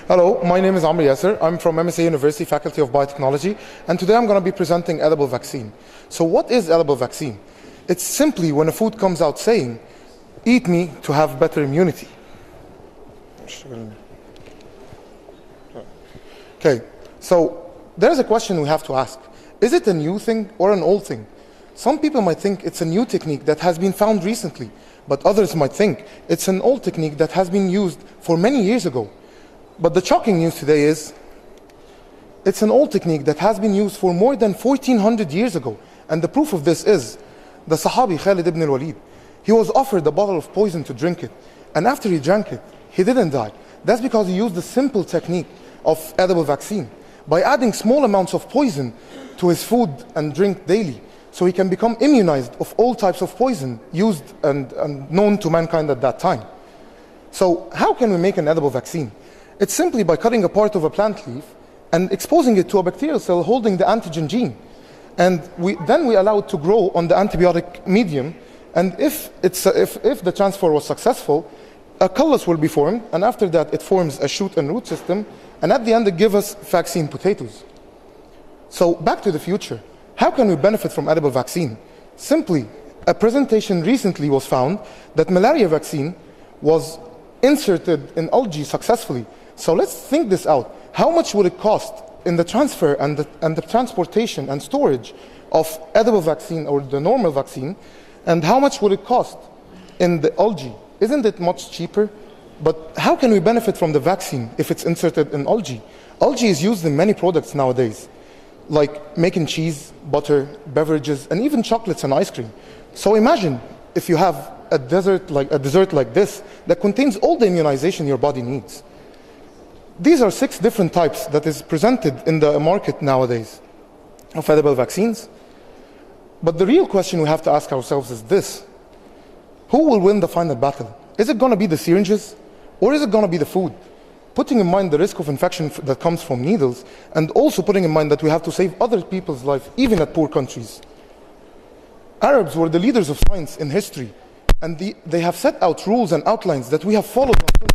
Hello, my name is Amr Yasser. I'm from MSA University, Faculty of Biotechnology, and today I'm going to be presenting edible vaccine. So what is edible vaccine? It's simply when a food comes out saying, eat me to have better immunity. Okay, so there's a question we have to ask. Is it a new thing or an old thing? Some people might think it's a new technique that has been found recently, but others might think it's an old technique that has been used for many years ago. But the shocking news today is it's an old technique that has been used for more than 1400 years ago. And the proof of this is the Sahabi Khalid ibn al-Walid. He was offered a bottle of poison to drink it. And after he drank it, he didn't die. That's because he used the simple technique of edible vaccine by adding small amounts of poison to his food and drink daily, so he can become immunized of all types of poison used and known to mankind at that time. So how can we make an edible vaccine? It's simply by cutting a part of a plant leaf and exposing it to a bacterial cell holding the antigen gene. And then we allow it to grow on the antibiotic medium. And if the transfer was successful, a callus will be formed. And after that, it forms a shoot and root system. And at the end, it gives us vaccine potatoes. So back to the future. How can we benefit from edible vaccine? Simply, a presentation recently was found that malaria vaccine was inserted in algae successfully. So let's think this out. How much would it cost in the transfer and the transportation and storage of edible vaccine or the normal vaccine? And how much would it cost in the algae? Isn't it much cheaper? But how can we benefit from the vaccine if it's inserted in algae? Algae is used in many products nowadays, like making cheese, butter, beverages, and even chocolates and ice cream. So imagine if you have a dessert like this that contains all the immunization your body needs. These are 6 different types that is presented in the market nowadays of edible vaccines. But the real question we have to ask ourselves is this: who will win the final battle? Is it going to be the syringes, or is it going to be the food? Putting in mind the risk of infection that comes from needles, and also putting in mind that we have to save other people's life, even at poor countries. Arabs were the leaders of science in history, and they have set out rules and outlines that we have followed since